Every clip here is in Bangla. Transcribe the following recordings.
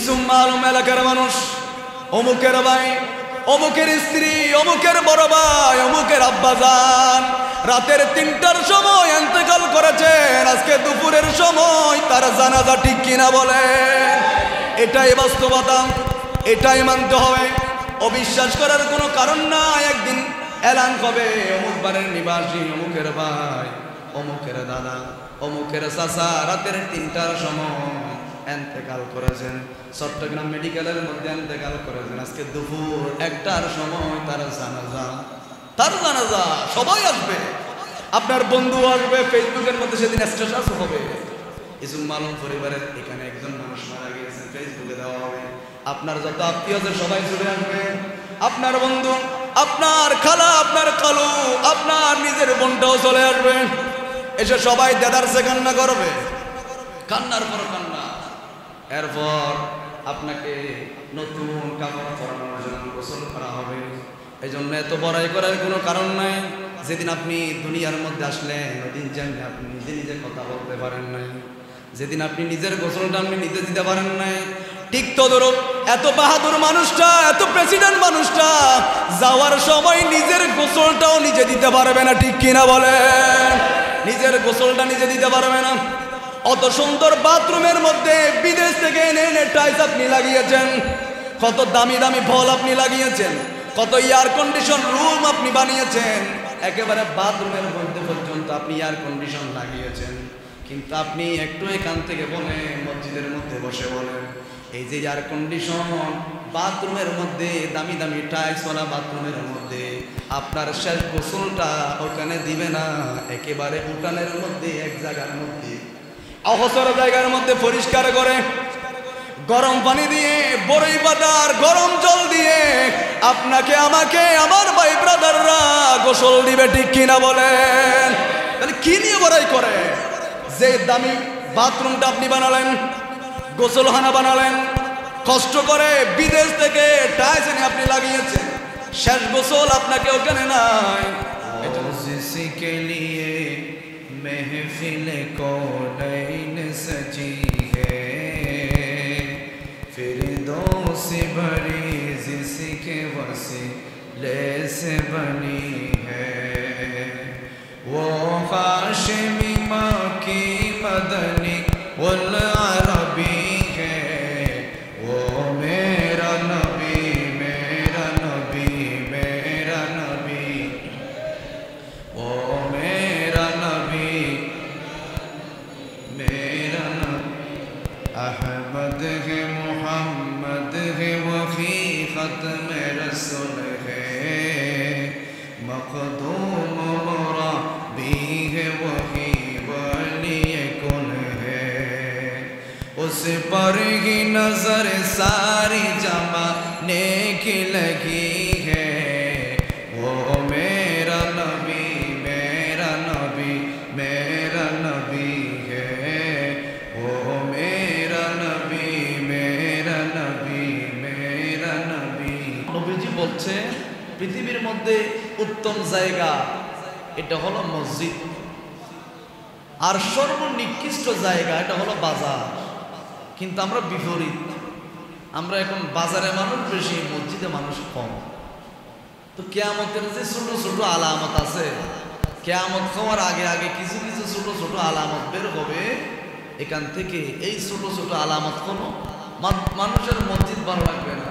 কিছু মালুম এলাকার মানুষ অমুকের ভাই, অমুকের স্ত্রী, অমুকের বড় ভাই, অমুকের আব্বাজান রাতের ৩টার সময় ইন্তেকাল করেছেন, আজকে দুপুরের সময় তার জানাজা। ঠিক কিনা বলেন? এটাই বাস্তবতা, এটাই মানতে হবে। অবিশ্বাস করার কোনো কারণ নাই। একদিন এলান হবে অমুক বাড়ির নিবাসী, অমুকের ভাই, অমুকের দাদা, অমুকের চাচা রাতের ৩টার সময় ইন্তেকাল করেছেন, চট্টগ্রাম মেডিকেলের মধ্যে ইন্তেকাল করেছেন, আজকে দুপুর ১টার সময় তার জানাজা। তার জানাজা সবাই আসবে, আপনার বন্ধু আসবে, ফেসবুকের মধ্যে সেদিন স্ট্যাটাস হবে, ইসুম মালুম পরিবারের এখানে একজন মানুষ মারা গিয়েছেন, ফেসবুকে দেওয়া হবে। আপনার যত আত্মীয় আছে সবাই চলে আসবে, আপনার বন্ধু, আপনার খালা, আপনার খালু, আপনার নিজের বোনটাও চলে আসবে। এসে সবাই দেদারসে কান্না করবে, কান্নার পর কান্না। এরপর আপনাকে নতুন কাপড় পরানোর জন্য গোসল করা হবে। এই জন্য এত বড়াই করার কোনো কারণ নাই। যেদিন আপনি দুনিয়ার মধ্যে আসলেন ওদিন জানলে আপনি নিজে নিজে কথা বলতে পারেন নাই, যেদিন আপনি নিজের গোসলটা আপনি নিজে দিতে পারেন নাই, ঠিক তদরূপ এত বাহাদুর মানুষটা, এত প্রেসিডেন্ট মানুষটা যাওয়ার সময় নিজের গোসলটাও নিজে দিতে পারবে না। ঠিক কিনা বলেন? নিজের গোসলটা নিজে দিতে পারবে না। অত সুন্দর বাথরুমের মধ্যে বিদেশ থেকে এনে এনে টাইলস আপনি লাগিয়েছেন, কত দামি দামি ফল আপনি লাগিয়েছেন, কত এয়ার কন্ডিশন রুম আপনি বানিয়েছেন, একেবারে বাথরুমের মধ্যে পর্যন্ত আপনি এয়ার কন্ডিশন লাগিয়েছেন। কিন্তু আপনি একটু এখান থেকে বলে মসজিদের মধ্যে বসে বলেন, এই যে এয়ার কন্ডিশন বাথরুমের মধ্যে, দামি দামি টাইলসওয়ালা বাথরুমের মধ্যে আপনার শেষ গোসলটা ওখানে দিবে না, একেবারে উঠানের মধ্যে এক জায়গার মধ্যে অহসর জায়গার মধ্যে পরিষ্কার করে গরম পানি দিয়ে, বড়ই পাতার গরম জল দিয়ে আপনাকে, আমাকে, আমার ভাই ব্রাদাররা গোসল দিবে। ঠিক কিনা বলেন? তাহলে কি নিয়ে বড়াই করে? যে দামি বাথরুমটা আপনি বানালেন, গোসলখানা বানালেন, কষ্ট করে বিদেশ থেকে টাইলস এনে আপনি লাগিয়েছেন, শেষ গোসল আপনাকে ওখানে নাই। এটা जिसके लिए महफिल कौनैन सजी है, फिरदौस भरी जिसके वसीले से बनी है, वो हाशिमी मक्की मदनी वल अरबी है, वो मेरा नबी, मेरा नबी, मेरा नबी, वो मेरा नबी, मेरा नबी। अहमद है, मोहम्मद है, वही खत्म रसूल है, मखदूम मुराबी है, वही वली कुल है, उस पर ही नजर सारी जमाने की लगी है, वो मेरा नबी, मेरा नबी, मेरा नबी है, वो मेरा नबी, मेरा नबी, मेरा नबी। নবীজি বলছে পৃথিবীর মধ্যে উত্তম জায়গা এটা হলো মসজিদ, আর সর্বনিকৃষ্ট জায়গা এটা হলো বাজার। কিন্তু আমরা বিপরীত, আমরা এখন বাজারে মানুষ বেশি, মসজিদে মানুষ কম। তো কিয়ামতের যে ছোট ছোট আলামত আছে, কিয়ামত হওয়ার আগে আগে কিছু কিছু ছোট ছোট আলামত বের হবে। এখান থেকে এই ছোট ছোট আলামত কোনো মানুষের মসজিদ ভালো লাগবে না,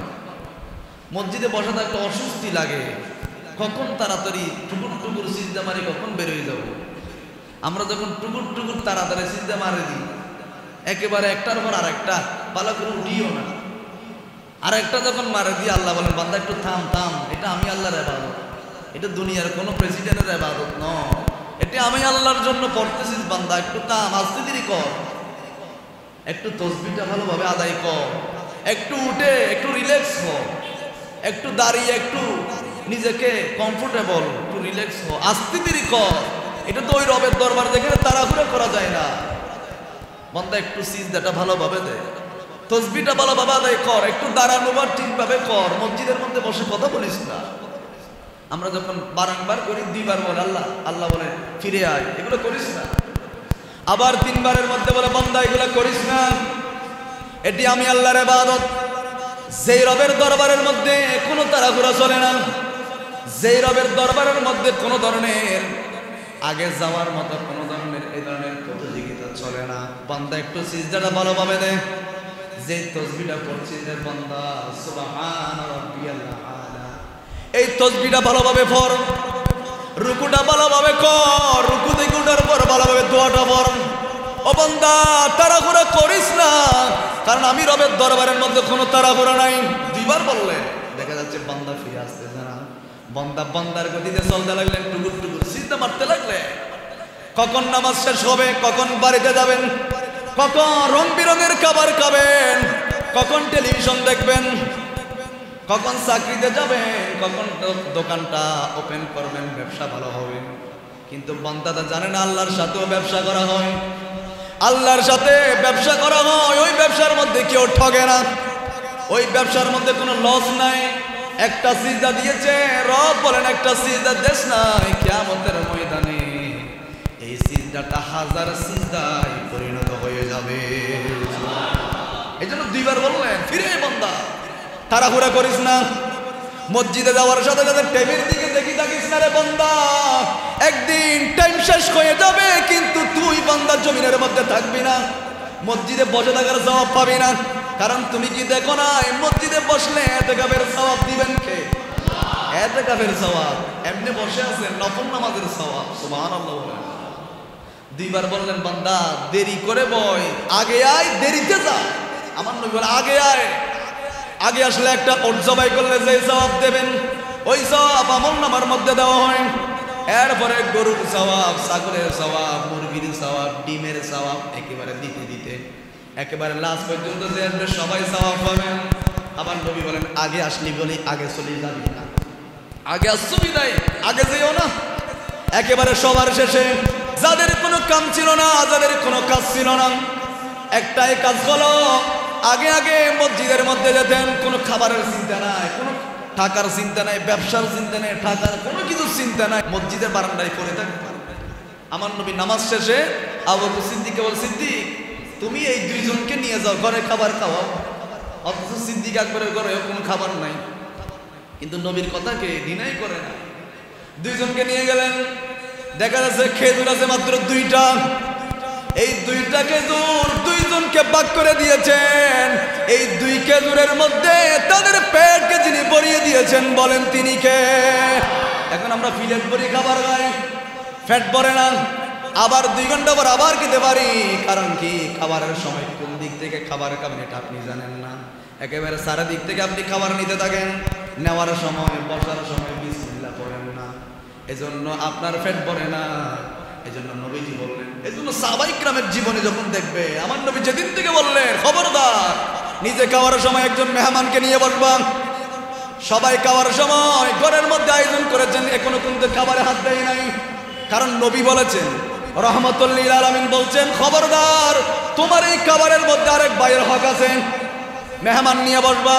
মসজিদে বসা থাকলে অস্বস্তি লাগে, কখন তাড়াতাড়ি টুকুর টুকুর সিজদা মারি কখন বেরোয় যাব। আমরা যখন টুকুর টুকুর তাড়াতাড়ি সিজদা মারি দিই, একেবারে একটার পর আর একটা পালা করে উঠিও না, আর একটা যখন মারে দিয়ে আল্লাহ বলেন বান্দা একটু থাম থাম, এটা আমি আল্লাহর ইবাদত, এটা দুনিয়ার কোনো প্রেসিডেন্টের ইবাদত নয়, এটা আমি আল্লাহর জন্য পড়তেছিস বান্দা, একটু থাম, আস্তে ধীরে কর, একটু তসবিহটা ভালোভাবে আদায় কর, একটু উঠে একটু রিল্যাক্স হও, একটু দাঁড়িয়ে একটু নিজেকে কমফোর্টেবল, একটু রিল্যাক্স হও, আস্তে ধীরে কর। এটা তো ওই রবের দরবার যেখানে তাড়াহুড়ো করা যায় না। বান্দা একটু সিজদাটা ভালোভাবে দে, তসবিহটা ভালোভাবে আদায় কর, একটু দাঁড়ানো বা ঠিকভাবে কর, মসজিদের মধ্যে বসে কথা বলিস না। আমরা যখন বারংবার করি, দুইবার বলে আল্লাহ, আল্লাহ বলে ফিরে আয়, এগুলো করিস না। আবার তিনবারের মধ্যে বলে বান্দা এগুলো করিস না। এটি আমি আল্লাহর ইবাদত। যেই রবের দরবারের মধ্যে কোনো তাড়াহুড়া চলে না, যেই রবের দরবারের মধ্যে কোনো ধরনের আগে যাওয়ার মতো কোনো ধরনের এই ধরনের প্রতিযোগিতা চলে না। বান্দা একটু সিজদাটা ভালোভাবে দে। যে তাসবিহটা পড়ছিস রে বান্দা, সুবহান রাব্বিয়াল আলা, এই তাসবিহটা ভালোভাবে পড়। রুকুটা ভালোভাবে কর, রুকু থেকে উঠার পর ভালোভাবে দোয়াটা পড়। ও বান্দা তাড়াহুড়া করিস না, কারণ আমি রবের দরবারের মধ্যে কোনো তাড়াহুড়া নাই। দুইবার বললেন, দেখা যাচ্ছে বান্দা ফিরে আসতেছে না। বান্দার গতিতে চলতে লাগলেন, টুকুর টুকুর সিজদা মারতে লাগলে। কখন নামাজ শেষ হবে, কখন বাড়িতে যাবেন, কখন রং বিরঙের খাবার খাবেন, কখন টেলিভিশন দেখবেন, কখন চাকরিতে যাবেন, কখন দোকানটা ওপেন করবেন, ব্যবসা ভালো হবে। কিন্তু বান্দাটা জানে না আল্লাহর সাথেও ব্যবসা করা হয়, আল্লাহর সাথে ব্যবসা করা হয়। ওই ব্যবসার মধ্যে কেউ ঠগে না, ওই ব্যবসার মধ্যে কোনো লস নাই। একটা সিজদা দিয়েছে রব বলেন, একটা সিজদা দেশ নাই, কিয়ামতের ময়দানে এই সিজদাটা হাজার সিজদায় পরিণত হয়ে যাবে। এই জন্য দুইবার বললেন, ফিরে বান্দা তাড়াহুড়া করিস না। মসজিদে যাওয়ার সাথে সাথে টেবিল দিকে দেখি থাকিস না রে বান্দা, একদিন টাইম শেষ হয়ে যাবে, কিন্তু তুই বান্দা জমিনের মধ্যে থাকবি না, মসজিদে বসে থাকার সওয়াব পাবি না। কারণ তুমি কি দেখো না, মসজিদে বসলে ইতিকাফের সওয়াব দিবেন কে? ইতিকাফের সওয়াব। এমনি বসে আছেন নফল নামাজের সওয়াব। সুবহানাল্লাহ। দুইবার বললেন, বান্দা দেরি করে বয়, আগে আয়, দেরিতে যা। আমার নবী বলে, আগে আয়। আগে আসলে একটা ওট জবাই করলে যে সওয়াব দেবেন, ওই সওয়াব আমলনামার মধ্যে দেওয়া হয়। এরপরে গরুর সওয়াব, ছাগলের সওয়াব, মুরগির সওয়াব, ডিমের সওয়াব, একেবারে দিতে দিতে একেবারে লাস্ট পর্যন্ত যে আসবে সবাই সওয়াব পাবেন। আবার নবী বলেন, আগে আসলি বলি আগে চলে যাবি না, আগে আসছো বিদায়, আগে যেও না। একেবারে সবার শেষে যাদের কোনো কাম ছিল না, যাদের কোনো কাজ ছিল না, একটাই কাজ হলো আগে আগে মসজিদের মধ্যে যেতেন। কোনো খাবারের চিন্তা নাই, কোনো টাকার চিন্তা নাই, ব্যবসার চিন্তা নাই, টাকার কোনো কিছু চিন্তা নাই, মসজিদের বারান্দায় পড়ে থাকতেন। আমার নবী নামাজ শেষে আবু বকর সিদ্দিককে বল, সিদ্দিক তুমি এই দুইজনকে নিয়ে যাও, ঘরে খাবার খাওয়াও। অথচ সিদ্দিক আকবরের ঘরে কোনো খাবার নাই, কিন্তু নবীর কথাকে ডিনাই করে না। দুইজনকে নিয়ে গেলেন, দেখা যাচ্ছে খেজুর আছে মাত্র দুইটা। এই দুইটা খেজুর দুইজনকে ভাগ করে দিয়েছেন। এই দুই খেজুরের মধ্যে তাদের পেটকে যিনি ভরিয়ে দিয়েছেন, বলেন তিনি কে? এখন আমরা প্লেট ভরি খাবার খাই, পেট ভরে না। আবার 2 ঘন্টা পর আবার খেতে পারি, কারণ কি খাবারের সময় কোন দিক থেকে খাবার খাবেন এটা আপনি জানেন না। একেবারে সারা দিক থেকে আপনি খাবার নিতে থাকেন, নেওয়ার সময় বসার সময় বিসমিল্লাহ পড়েন না, এজন্য আপনার পেট ভরে না। এজন্য নবীজি বললেন, এজন্য সাহাবায়ে কিরামের জীবনে যখন দেখবে, আমার নবী যেদিন থেকে বললেন, খবরদার নিজে খাওয়ার সময় একজন মেহমানকে নিয়ে বসবা। সবাই খাওয়ার সময় ঘরের মধ্যে আয়োজন করেছেন, এখনো কিন্তু খাবারে হাত দেয় নাই। কারণ নবী বলেছেন, রহমাতুল লিল আলামিন বলছেন, খবরদার তোমার এই খাবারের মধ্যে আরেক ভাইয়ের হক আছে। মেহমান নিয়ে বসবা,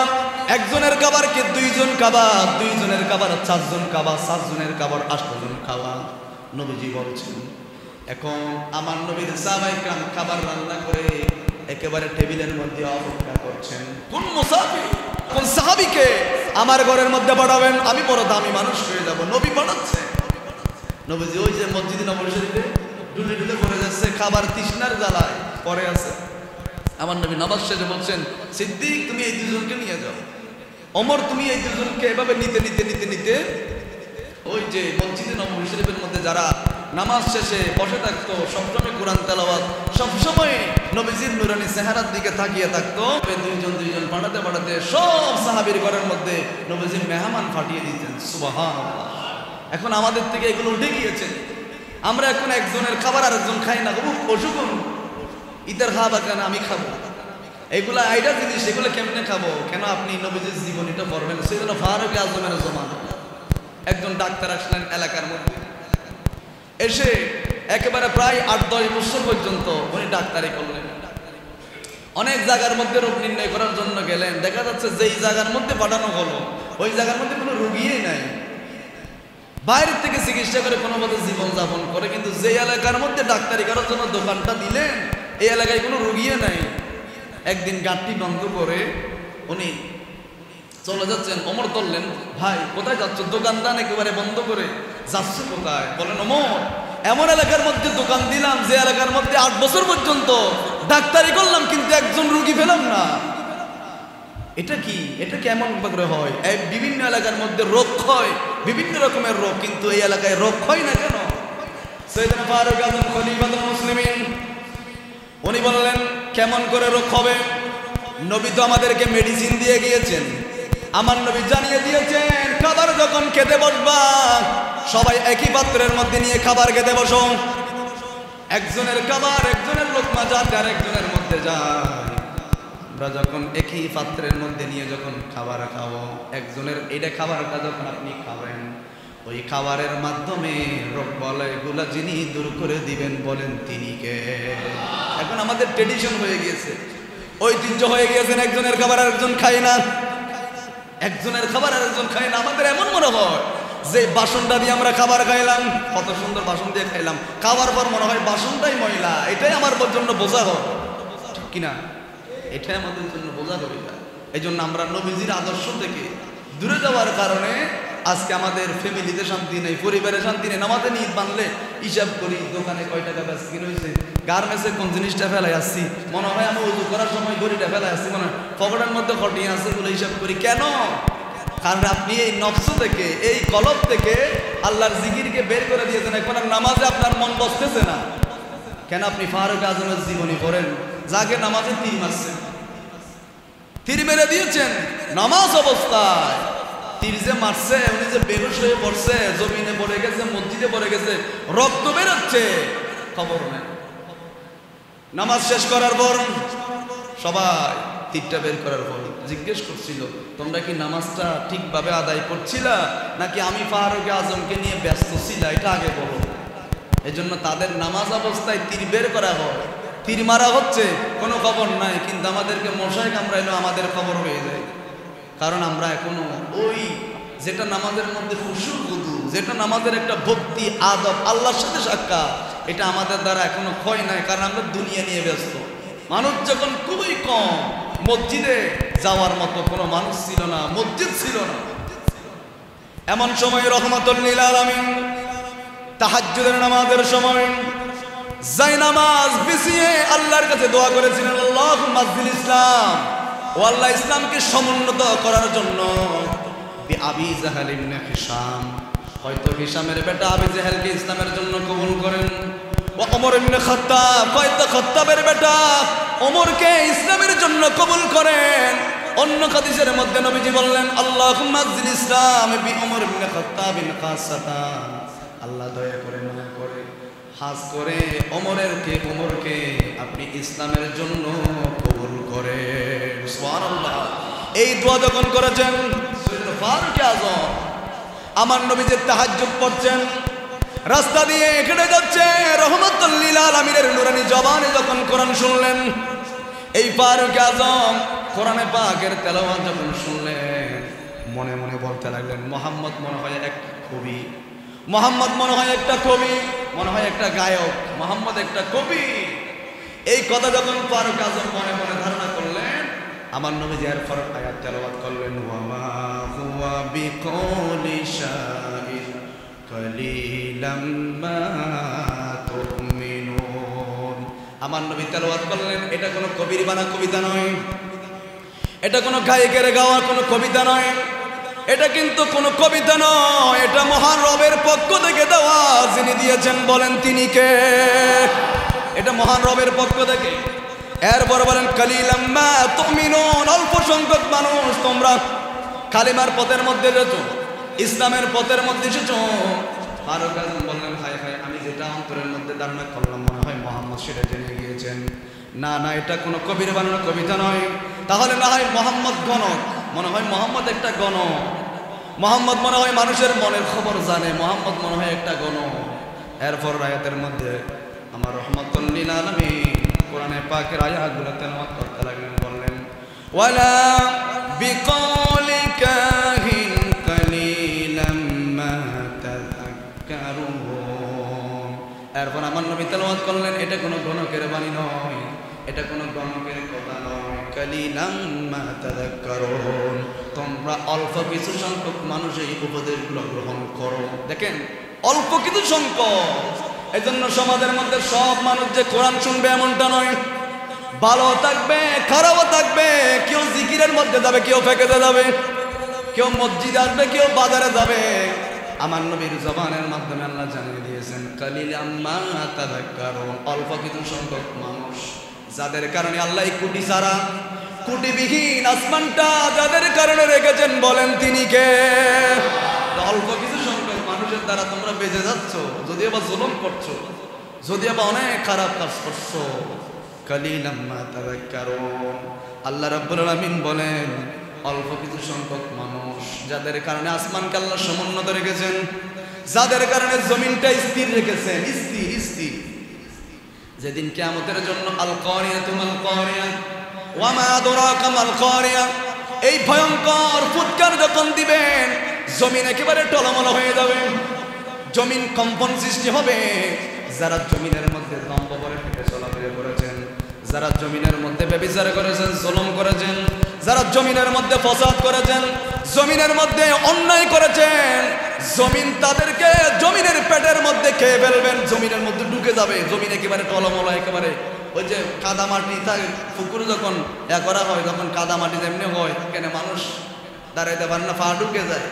একজনের খাবার কি 2 জন খাবা, 2 জনের খাবার 4 জন খাবা, 4 জনের খাবার 8 জন খাবা। নবীজি বলছেন, এখন আমার নবীর সাহাবায়ে কিরাম খাবার রান্না করে একেবারে টেবিলের মধ্যে অপেক্ষা করছেন। কোন মুসাফির, কোন সাহাবীকে আমার ঘরের মধ্যে পাঠাবেন, আমি বড় দামি মানুষ হয়ে যাব। নবী পাঠাচ্ছে। নবীজি ওই যে মসজিদে নববী শরীফে ডুলে ডুলে পড়ে যাচ্ছে, খাবার তৃষ্ণার জ্বালায় পড়ে আছে। আমার নবী নামাজ শেষে বলছেন, সিদ্দিক তুমি এই 2 জনকে নিয়ে যাও, ওমর তুমি এই 2 জনকে এভাবে নিতে নিতে নিতে নিতে ওই যে মসজিদে নববী শরীফের মধ্যে যারা নামাজ শেষে বসে থাকতো, সবসময় কোরআন তেলাওয়াত, সবসময় নবীজির নুরানি চেহারার দিকে তাকিয়ে থাকতো। 2 জন পাঠাতে পাঠাতে সব সাহাবীর ঘরের মধ্যে নবীজির মেহমান ফাটিয়ে দিতেন। সুবহানাল্লাহ। এখন আমাদের থেকে এগুলো উঠে গিয়েছে। আমরা এখন একজনের খাবার আরেকজন খাই না, অসুকুন ইতার খাওয়া কেন আমি খাবো, এগুলো আইডা জিনিস, এগুলো কেমনে খাবো? কেন আপনি নবীজির জীবনীটা পড়বেন। সেজন্য ফারুক আজমের জমানা একজন ডাক্তার আসলেন এলাকার মধ্যে, এসে একেবারে প্রায় 8-10 বছর পর্যন্ত উনি ডাক্তারি করলেন। অনেক জায়গার মধ্যে রোগ নির্ণয় করার জন্য গেলেন, দেখা যাচ্ছে যেই জায়গার মধ্যে পাঠানো হলো ওই জায়গার মধ্যে কোনো রোগীই নাই। বাইরের থেকে চিকিৎসা করে কোনো মতে জীবন যাপন করে, কিন্তু যে এলাকার মধ্যে ডাক্তারি করার জন্য দোকানটা দিলেন এই এলাকায় কোনো রোগীই নাই। একদিন গাড়ি বন্ধ করে উনি চলে যাচ্ছেন। ওমর বললেন, ভাই কোথায় যাচ্ছ? দোকানদান একেবারে বন্ধ করে যাচ্ছ কোথায়? বলেন, ওমর এমন এলাকার মধ্যে দোকান দিলাম যে এলাকার মধ্যে 8 বছর পর্যন্ত ডাক্তারি করলাম, কিন্তু একজন রুগী পেলাম না। এটা কি? এটা কেমন করে হয়? এই বিভিন্ন এলাকার মধ্যে রোগ হয়, বিভিন্ন রকমের রোগ, কিন্তু এই এলাকায় রোগ হয় না কেন? সাইয়েদনা ফারুক আযম খলিফাতুল মুসলিমিন উনি বললেন, কেমন করে রোগ হবে? নবী তো আমাদেরকে মেডিসিন দিয়ে গিয়েছেন। আমার নবী জানিয়ে দিয়েছেন, খাবার যখন খেতে বসবা সবাই একই পাত্রের মধ্যে নিয়ে খাবার খেতে বসো। একজনের খাবার একজনের লোকমা যাতে আর একজনের মধ্যে যায়। আমরা যখন একই পাত্রের মধ্যে নিয়ে যখন খাবার খাবো, একজনের এটা খাবারটা যখন আপনি খাবেন, ওই খাবারের মাধ্যমে রোগ বালাইগুলা যিনি দূর করে দিবেন বলেন তিনি কে? এখন আমাদের ট্রেডিশন হয়ে গিয়েছে, ঐতিহ্য হয়ে গিয়েছেন, একজনের খাবার আর একজন খায় না, একজনের খাবার আর একজন খায় না। আমাদের এমন মনে হয় যে বাসনটা দিয়ে আমরা খাবার খাইলাম, কত সুন্দর বাসন দিয়ে খাইলাম, খাবার পর মনে হয় বাসনটাই ময়লা। এটাই আমার জন্য বোঝা হয়, ঠিক কিনা? এটাই আমাদের জন্য বোঝা হবে। এই জন্য আমরা নবীজির আদর্শ থেকে দূরে যাওয়ার কারণে আজকে আমাদের ফ্যামিলিতে শান্তি নেই, পরিবারে শান্তি নেই। নামাজে নিয়ে বানলে হিসাব করি দোকানে কয় টাকা বেশ কিনে হয়েছে, গার্মেন্টসে কোন জিনিসটা ফেলাই আসছি, মনে হয় আমি উজু করার সময় ঘড়িটা ফেলাই আসছি, মনে হয় পকেটের মধ্যে ঘটিয়ে আছে বলে হিসাব করি। কেন? কারণ আপনি এই নফস থেকে, এই কলব থেকে আল্লাহর জিকিরকে বের করে দিয়েছেন। এখন আর নামাজে আপনার মন বসতেছে না কেন? আপনি ফারুক আজমের জীবনী পড়েন, যাকে নামাজে তীর মারছেন, তীর মেরে দিয়েছেন নামাজ অবস্থায়। তীর যে মারছে উনি যে বেহুশ হয়ে পড়ছে, জমিনে পড়ে গেছে, মসজিদে পড়ে গেছে, রক্ত বেরোচ্ছে, খবর নেই। নামাজ শেষ করার পর সবাই তীরটা বের করার পর জিজ্ঞেস করছিল, তোমরা কি নামাজটা ঠিকভাবে আদায় করছিলা নাকি আমি ফারুক আজমকে নিয়ে ব্যস্ত ছিলা? এটা আগে বলো। এই জন্য তাদের নামাজ অবস্থায় তীর বের করা হয়, তীর মারা হচ্ছে, কোনো খবর নাই, কিন্তু আমাদেরকে মশায় কামড়াইলেও আমাদের খবর হয়ে যায়। কারণ আমরা এখনো ওই যেটা নামাজের মধ্যে খুশু বুধু, যেটা নামাজের একটা ভক্তি আদব আল্লাহর সাথে সাক্ষাৎ, এটা আমাদের দ্বারা এখনো ক্ষয় নাই। কারণ আমরা দুনিয়া নিয়ে ব্যস্ত। মানুষ যখন খুবই কম, মসজিদে যাওয়ার মতো কোনো মানুষ ছিল না, মসজিদ ছিল না। এমন সময় রহমাতুল লিল আলামিন তাহাজ্জুদের নামাজের সময় জায়নামাজ বিছিয়ে আল্লাহর কাছে দোয়া করেছিলেন, আল্লাহুম্মা আযজিল ইসলাম, ও আল্লাহ ইসলামকে সমুন্নত করার জন্য আবি জাহাল ইবনে হিশাম, হয়তো হিশামের বেটা আবি জাহালকে ইসলামের জন্য কবুল করেন। ও ওমর ইবনে খাত্তাব, হয়তো খাত্তাবের বেটা ওমরকে ইসলামের জন্য কবুল করেন। অন্য হাদিসের মধ্যে নবীজি বললেন, আল্লাহুম্মা আযজিল ইসলাম বি ওমর ইবনে খাত্তাবিন খাসাতান, আল্লাহ দয়া করে মনে করে হাজ করে ওমরকে আপনি ইসলামের জন্য কবুল করেন। সুবহানাল্লাহ। এই দোয়া যখন করেছেন ফারুক আযম, আমার নবীজি তাহাজ্জুদ পড়ছেন, রাস্তা দিয়ে হেঁটে যাচ্ছে, রহমাতুল লিল আলামিনের নূরানি জবানে যখন কোরআন শুনলেন, এই ফারুক আযম কোরআনে পাকের তেলাওয়াত যখন শুনলেন, মনে মনে বলতে লাগলেন, মোহাম্মদ মনে হয় এক কবি, মোহাম্মদ মনে হয় একটা কবি, মনে হয় একটা গায়ক, মোহাম্মদ একটা কবি। এই কথা যখন ফারুক আযম মনে মনে ধারণা করলেন, আমার নবীজি এরপর আয়াত তেলাওয়াত করলেন, ওয়ামা হুয়া বিকৌলি শাইর কালিলাম মা তুমিনুন। আমার নবী তেলাওয়াত করলেন, এটা কোনো কবির বানা কবিতা নয়, এটা কোনো গায়কের গাওয়া কোনো কবিতা নয়, এটা কিন্তু কোনো কবিতা নয়, এটা মহান রবের পক্ষ থেকে দেওয়া। যিনি দিয়েছেন বলেন তিনি কে? এটা মহান রবের পক্ষ থেকে। এরপর বলেন, কালিলাম মা তুমিনুন, অল্প সংখ্যক মানুষ তোমরা কালিমার পথের মধ্যে এসেছো, ইসলামের পথের মধ্যে এসেছো। ফারুক আযম বললেন, হায় হায়, আমি যেটা অন্তরের মধ্যে ধারণা করলাম মনে হয় মোহাম্মদ সেটা জেনে গিয়েছেন। না না, এটা কোনো কবির বানানো কবিতা নয়। তাহলে না হয় মোহাম্মদ গণক, মনে হয় মোহাম্মদ একটা গণক, মোহাম্মদ মনে হয় মানুষের মনের খবর জানে, মোহাম্মদ মনে হয় একটা গণক। এরপর আয়াতের মধ্যে আমার রহমাতুল লিল আলামিন কোরআনে পাকের আয়াতগুলো তেলাওয়াত করতে লাগলেন, বললেন, ওয়ালা বিকৌলি কাহিন কালিলাম মা তাযাক্কারুন। এরপর আমার নবী তেলাওয়াত করলেন, এটা কোনো গণকের বাণী নয়, এটা কোনো গণকের কথা নয়, কালিলাম মা তাযাক্কারুন, তোমরা অল্প কিছু সংখ্যক মানুষ এই উপদেশগুলো গ্রহণ করো। দেখেন অল্প কিছু সংখ্যক, এজন্য সমাজের মধ্যে সব মানুষ যে কোরআন শুনবে এমনটা নয়, ভালো থাকবে খারাপও থাকবে, কেউ জিকিরের মধ্যে যাবে, কেউ ফেকেতে যাবে, কেউ মসজিদে আসবে, কেউ বাজারে যাবে। আমার নবীর জবানের মাধ্যমে আল্লাহ জানিয়ে দিয়েছেন কালিলাম মা তাযাক্কারুন, অল্প কিছু সংখ্যক মানুষ যাদের কারণে আল্লাহ কোটি সারা কোটিবিহীন আসমানটা যাদের কারণে রেখেছেন, বলেন তিনি কে? অল্প কিছু সংখ্যক মানুষের দ্বারা তোমরা বেঁচে যাচ্ছ, যদি আবার জুলুম করছো, যদি আবার অনেক খারাপ কাজ করছো। কালিলাম মা তাযাক্কারুন, আল্লাহ রাব্বুল আলামিন বলেন অল্প কিছু সংখ্যক মানুষ যাদের কারণে আসমানকে আল্লাহ সমুন্নত রেখেছেন, যাদের কারণে জমিনটা স্থির রেখেছেন, স্থির। যেদিন কিয়ামতের জন্য আল কারিয়াতু মাল কারিয়া ওয়া মা আদরাকা মাল কারিয়া, এই ভয়ঙ্কর ফুৎকার যখন দিবেন জমিন একেবারে টলমল হয়ে যাবে, জমিন কম্পন সৃষ্টি হবে। যারা জমিনের মধ্যে দম্ভ করে হেঁটে চলাফেরা করেছেন, যারা জমিনের মধ্যে ব্যভিচার করেছেন, জুলুম করেছেন, যারা জমিনের মধ্যে ফসাদ করেছেন, জমিনের মধ্যে অন্যায় করেছেন, জমিন তাদেরকে জমিনের পেটের মধ্যে খেয়ে ফেলবেন, জমিনের মধ্যে ঢুকে যাবে, জমিন একেবারে টলমল একেবারে। ওই যে কাদা মাটি থাকে পুকুরে যখন করা হয়, তখন কাদা মাটি যেমনি হয়, কেন মানুষ দাঁড়াইতে পারে না, পা ঢুকে যায়,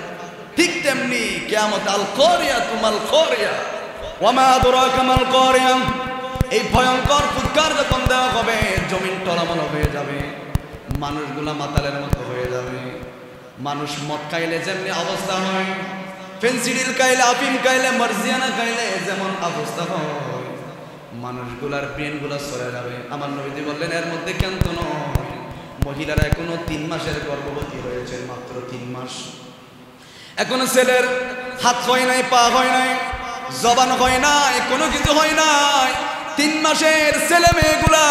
ঠিক তেমনি কিয়ামত আল কারিয়াতু মাল কারিয়া ওয়া মা আদরাকা মাল কারিয়া, এই ভয়ঙ্কর ফুৎকার যখন দেওয়া হবে জমিন টলমল হয়ে যাবে, মানুষগুলা মাতালের মতো হয়ে যাবে। মানুষ মদ খাইলে যেমনি অবস্থা হয়, ফেন্সিডিল খাইলে, আফিম খাইলে, মার্জিয়ানা খাইলে যেমন অবস্থা হয়, মানুষগুলার ব্রেনগুলা সরে যাবে। আমার নবীজি বললেন এর মধ্যে কেন তো নয়, মহিলারা এখনো 3 মাসের গর্ভবতী হয়েছে, মাত্র 3 মাস, এখনো ছেলের হাত হয় নাই, পা হয় নাই, জবান হয় নাই, কোনো কিছু হয় নাই। 3 মাসের ছেলে মেয়েগুলা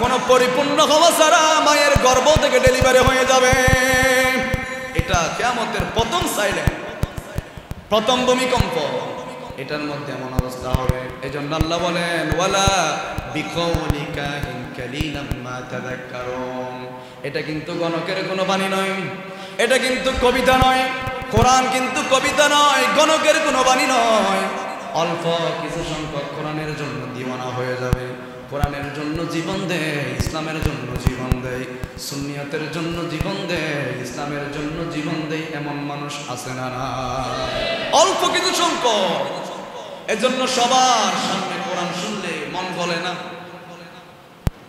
কোনো পরিপূর্ণ হওয়া ছাড়া মায়ের গর্ভ থেকে ডেলিভারি হয়ে যাবে। এটা কিয়ামতের প্রথম সাইলেন্ট, প্রথম ভূমিকম্প, এটার মধ্যে এমন অবস্থা হবে। এজন্য আল্লাহ বলেন ওয়ালা বিকৌলি কাহিন কালিলাম মা তাযাক্কারুন, এটা কিন্তু গণকের কোনো বাণী নয়, এটা কিন্তু কবিতা নয়, কোরআন কিন্তু কবিতা নয়, গণকের কোনো বাণী নয়। অল্প কিছু সংখ্যক কোরআনের জন্য দিওয়ানা হয়ে যাবে, কোরআনের জন্য জীবন দেয়, ইসলামের জন্য জীবন দেয়, সুন্নিয়তের জন্য জীবন দেয়, ইসলামের জন্য জীবন দেয়, এমন মানুষ আছে না? অল্প কিছু সংখ্যক, এজন্য সবার সামনে কোরআন শুনলে মন গলে না।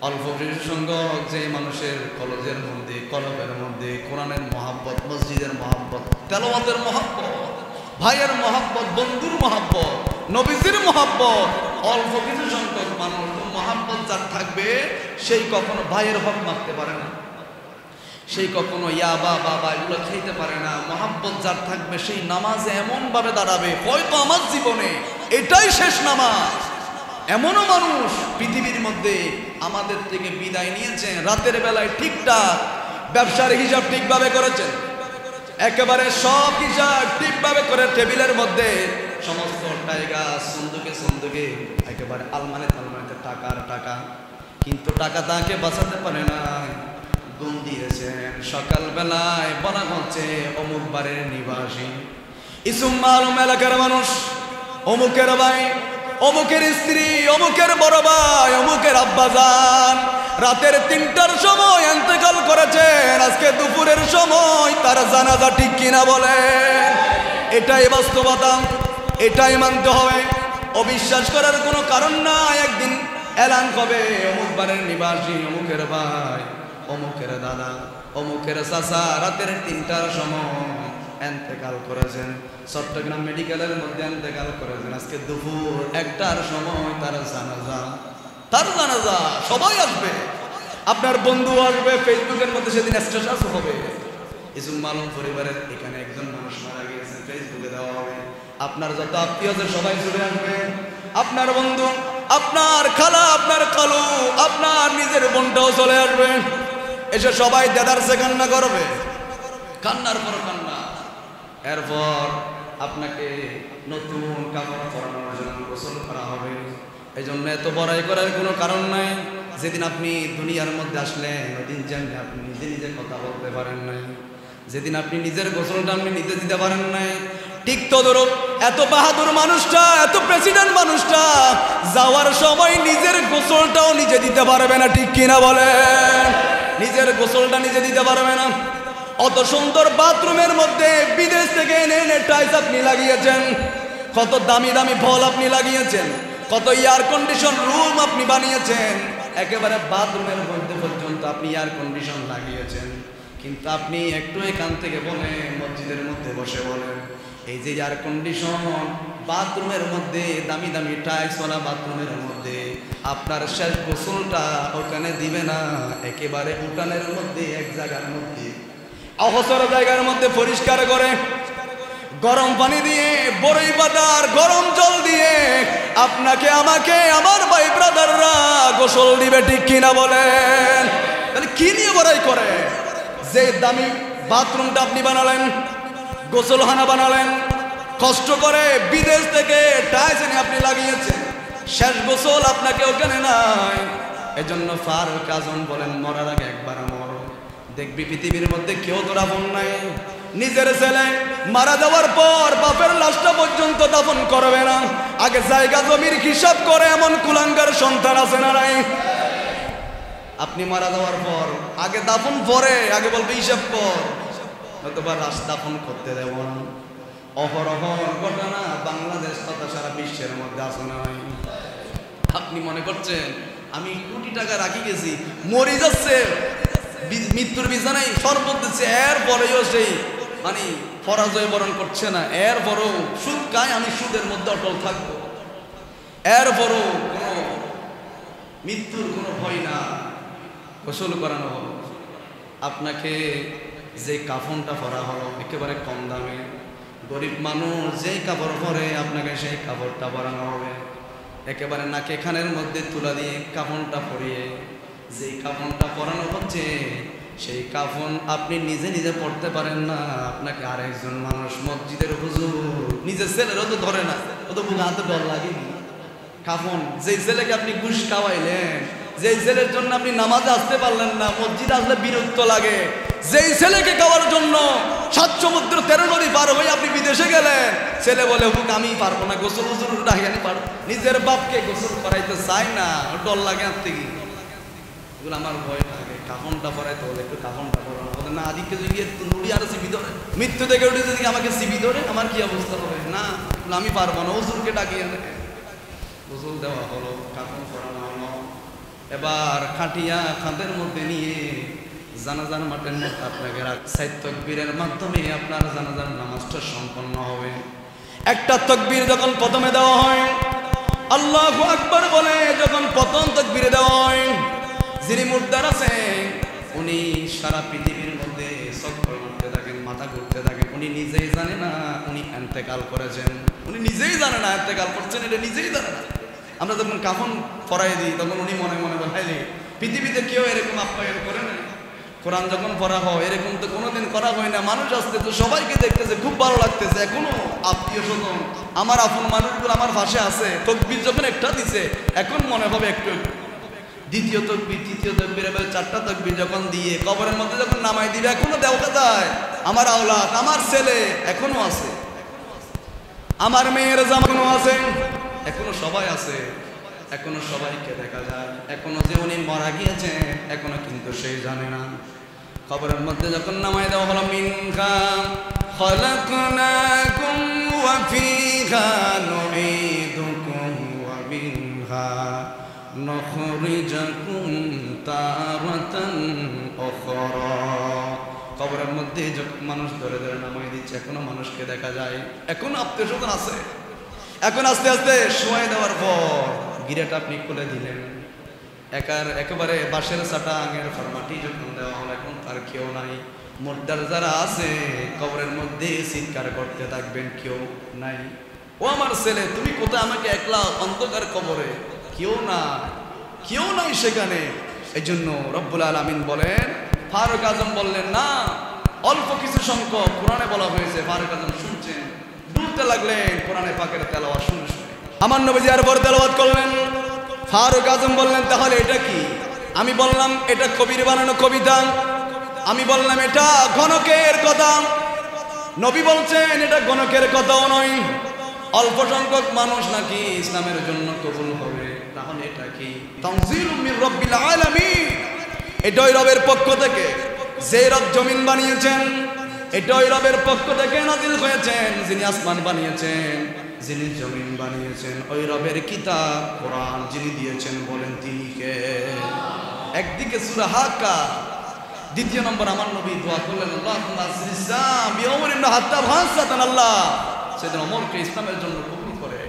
অল্প কিছু সংখ্যক যে মানুষের কলেজের মধ্যে, কলবের মধ্যে কোরআনের মহাব্বত, মসজিদের মহাব্বত, তেলাওয়াতের মহাব্বত, ভাইয়ের মহাব্বত, বন্ধুর মহাব্বত, নবীজির মহাব্বত, অল্প কিছু সংখ্যক মানুষ মহাব্বত যার থাকবে সেই কখনো ভাইয়ের হক মারতে পারে না, সেই কখনো ইয়াবা বাবা এগুলো খাইতে পারে না। মহাব্বত যার থাকবে সেই নামাজে এমন ভাবে দাঁড়াবে হয়তো আমার জীবনে এটাই শেষ নামাজ। এমনও মানুষ পৃথিবীর মধ্যে আমাদের থেকে বিদায় নিয়েছেন, রাতের বেলায় ঠিকঠাক ব্যবসার হিসাব ঠিকভাবে করেছেন, একেবারে সব হিসাব ঠিকভাবে করে টেবিলের মধ্যে সমস্ত টাকা সন্দুকে একেবারে আলমারিতে টাকা, কিন্তু টাকা তাকে বাঁচাতে পারে না। গুণ দিয়েছেন সকালবেলায় বলা হচ্ছে অমুক বাড়ির নিবাসী, ইসুম মালুম এলাকার মানুষ, অমুকের ভাই, অমুকের স্ত্রী, অমুকের বড় ভাই, অমুকের আব্বাজান রাতের 3টার সময় ইন্তেকাল করেছেন, আজকে দুপুরের সময় তার জানাজা, ঠিক কিনা বলেন? এটাই বাস্তবতা, এটাই মানতে হবে, অবিশ্বাস করার কোনো কারণ নাই। একদিন এলান হবে অমুক বাড়ির নিবাসী, অমুকের ভাই, অমুকের দাদা, অমুকের চাচা রাতের 3টার সময় ইন্তেকাল করেছেন, চট্টগ্রাম মেডিকেলের মধ্যে ইন্তেকাল করেছেন, আজকে দুপুর 1টার সময় তার জানাজা। সবাই আসবে, আপনার বন্ধু আসবে, ফেসবুকের মধ্যে সেদিন স্ট্যাটাস হবে, ইসুম মালুম পরিবারের এখানে একজন মানুষ মারা গিয়েছে, ফেসবুকে দেওয়া হবে, আপনার যত আত্মীয় আছে সবাই চলে আসবে, আপনার বন্ধু, আপনার খালা, আপনার কালু, আপনার নিজের বোনটাও চলে আসবে, এসে সবাই দেদারসে কান্না করবে, কান্নার পর কান্না। এরপর আপনাকে নতুন কাপড় পরানোর জন্য গোসল করা হবে। এই জন্য এত বড়াই করার কোনো কারণ নাই। যেদিন আপনি দুনিয়ার মধ্যে আসলেন ওদিন জানলে আপনি নিজে নিজে কথা বলতে পারেন নাই, যেদিন আপনি নিজের গোসলটা আপনি নিজে দিতে পারেন নাই, ঠিক তদরূপ এত বাহাদুর মানুষটা, এত প্রেসিডেন্ট মানুষটা যাওয়ার সময় নিজের গোসলটাও নিজে দিতে পারবে না, ঠিক কিনা বলেন? নিজের গোসলটা নিজে দিতে পারবে না। অত সুন্দর বাথরুমের মধ্যে বিদেশ থেকে এনে এনে টাইলস আপনি লাগিয়েছেন, কত দামি দামি ফল আপনি লাগিয়েছেন, কত এয়ার কন্ডিশন রুম আপনি বানিয়েছেন, একেবারে বাথরুমের মধ্যে পর্যন্ত আপনি এয়ার কন্ডিশন লাগিয়েছেন। কিন্তু আপনি একটু এখান থেকে বলেন, মসজিদের মধ্যে বসে বলেন, এই যে এয়ার কন্ডিশন বাথরুমের মধ্যে, দামি দামি টাইলসওয়ালা বাথরুমের মধ্যে আপনার শেষ গোসলটা ওখানে দিবে না, একেবারে উঠানের মধ্যে এক জায়গার মধ্যে অহসর জায়গার মধ্যে পরিষ্কার করে গরম পানি দিয়ে, বরই পাতার গরম জল দিয়ে আপনাকে, আমাকে, আমার ভাই ব্রাদাররা গোসল দিবে, ঠিক কিনা বলেন? তাহলে কি নিয়ে বড়াই করে? যে দামি বাথরুমটা আপনি বানালেন, গোসলখানা বানালেন, কষ্ট করে বিদেশ থেকে টাইলস এনে আপনি লাগিয়েছেন, শেষ গোসল আপনাকে ওখানে নাই। এজন্য ফারুক আজম বলেন, মরার আগে একবার মর, দেখবি পৃথিবীর মধ্যে কেউ তোর আপন নাই। নিজের ছেলে মারা যাওয়ার পর বাপের লাশটা পর্যন্ত দাফন করবে না, আগে জায়গা জমির হিসাব করে এমন কুলাঙ্গার সন্তান আছে না নাই? আপনি মারা যাওয়ার পর আগে দাফন, পরে আগে বলবে হিসাব কর, অথবা লাশ দাফন করতে দেব না। অহরহ ঘটনা বাংলাদেশ তথা সারা বিশ্বের মধ্যে আছে না নাই? আপনি মনে করছেন আমি কোটি টাকা রাখি গেছি, মরে যাচ্ছে, মৃত্যুর বিছানায় শরবত দিচ্ছে, এরপরেও সেই মানে পরাজয় বরণ করছে না, এরপরও সুদ খায়, আমি সুদের মধ্যে অটল থাকবো, এরপরও কোনো মৃত্যুর কোনো ভয় না, গোসল করানো হলো। আপনাকে যে কাফনটা পরা হলো একেবারে কম দামে, গরিব মানুষ যেই কাপড় পরে আপনাকে সেই কাপড়টা পরানো হবে, একেবারে নাকে খানের মধ্যে তুলা দিয়ে কাফনটা পরিয়ে যেই কাফনটা পরানো হচ্ছে সেই কাফন আপনি নিজে নিজে পড়তে পারেন না, আপনাকে আরেকজন মানুষ মসজিদের হুজুর, নিজের ছেলেরও তো ধরে না, ও তো বুকে হাতে ডর লাগেনি। কাফন যেই ছেলেকে আপনি ঘুষ খাওয়াইলেন, যেই ছেলের জন্য আপনি নামাজে আসতে পারলেন না, মসজিদে আসলে বিরক্ত লাগে, যেই ছেলেকে খাওয়ার জন্য 7 সমুদ্র 13 নদী পার হয়ে আপনি বিদেশে গেলেন, ছেলে বলে হুক আমি পারবো না, গোসল হুজুর ডাকিয়ে পারবো, নিজের বাপকে গোসল করাইতে চায় না, ডর লাগে আর থেকে, এগুলো আমার ভয় লাগে। কাফনটা পরাইতে হলে একটু কাফনটা পরানো বলে না, আদিকে যদি নুড়ি আর সিবি ধরে, মৃত্যু থেকে উঠে যদি আমাকে সিবি ধরে আমার কি অবস্থা হবে? না, আমি পারবো না, হুজুরকে ডাকিয়ে গোসল দেওয়া হলো, কাফন পরানো হলো। এবার খাটিয়া খাদের মধ্যে নিয়ে জানাজার মাঠের মধ্যে আপনাকে 4 তাকবীরের মাধ্যমে আপনার জানাজার নামাজটা সম্পন্ন হবে। একটা তাকবীর যখন প্রথমে দেওয়া হয়, আল্লাহু আকবার বলে যখন প্রথম তাকবীরে দেওয়া হয়, যিনি মুর্দার আছেন উনি সারা পৃথিবীর মধ্যে চক্কর করতে থাকেন, মাথা ঘুরতে থাকেন, উনি নিজেই জানে না উনি ইন্তেকাল করেছেন, উনি নিজেই জানে না ইন্তেকাল করছেন, এটা নিজেই জানে না। আমরা যখন কাফন পরাই দিই তখন উনি মনে মনে বলে, পৃথিবীতে কেউ এরকম আপ্যায়ন করে না, কোরআন যখন পড়া হয় এরকম তো কোনোদিন করা হয় না, মানুষ আসতে তো সবাইকে দেখতেছে, খুব ভালো লাগতেছে, এখনো আত্মীয় স্বজন আমার আপন মানুষগুলো আমার পাশে আছে, তাকবীর যখন একটা দিছে এখন মনে হবে একটু, দ্বিতীয় তাকবীর, তৃতীয় তাকবীর, এবার 4টা তাকবীর যখন দিয়ে কবরের মধ্যে যখন নামাই দিবে, এখনো দেখা যায় আমার আওলাদ, আমার ছেলে এখনো আছে, আমার মেয়ের জামানো আছে, এখনো সবাই আছে, এখনো সবাইকে দেখা যায়, এখনো যে উনি মারা গিয়েছে এখনো কিন্তু সেই জানে না। কবরের মধ্যে যখন নামাই দেওয়া হলো, মিনহা খালাকনাকুম ওয়া ফিহা নুঈদুকুম ওয়া মিনহা নুখরিজুকুম তারাতান উখরা। কবরের মধ্যে যখন মানুষ ধরে ধরে নামাই দিচ্ছে, এখনো মানুষকে দেখা যায়, এখনো আত্মীয় স্বজন আছে। এখন আস্তে আস্তে শোয়াই দেওয়ার পর গিরাটা আপনি খুলে দিলেন, একেবারে বাঁশের চাটা আগের ফরমাটি যখন দেওয়া হলো, এখন তার কেউ নাই, মুর্দার যারা আছে কবরের মধ্যে চিৎকার করতে থাকবেন, কেউ নাই, ও আমার ছেলে তুমি কোথায়, আমাকে একলা অন্ধকার কবরে, কেউ না, কেউ নাই সেখানে। এই জন্য রব্বুল আলামিন বলেন, ফারুক আজম বললেন না, অল্প কিছু সংখ্যক কোরআনে বলা হয়েছে, ফারুক আজম শুনছেন, বলতে লাগলেন কোরআনে পাকের তেলাওয়াত শুনে শুনে, আমার নবীজি আর পর তেলাওয়াত করলেন, ফারুক আজম বললেন তাহলে এটা কি? আমি বললাম এটা কবির বানানো কবিতা, আমি বললাম এটা গণকের কথা। নবী বলছেন এটা গণকের কথাও নয়, অল্প সংখ্যক মানুষ নাকি ইসলামের জন্য কবুল হবে। তাহলে এটা কি? তানজিলুম মির রাব্বিল আলামিন, এটাই রবের পক্ষ থেকে, যে রব জমিন বানিয়েছেন এটাই রবের পক্ষ থেকে নাজিল হয়েছেন। যিনি আসমান বানিয়েছেন, যিনি জমিন বানিয়েছেন, ওই রবের কিতাব কোরআন যিনি দিয়েছেন, বলেন তিনি কে? একদিকে সূরা হাক্কা, দ্বিতীয় নম্বর আমার নবী দোয়া করলেন আল্লাহুম্মা ইসলাম বিউমর ইবনে হাত্তাব হাসাতান, আল্লাহ সেদিন ওমরকে ইসলামের জন্য কবুল করে।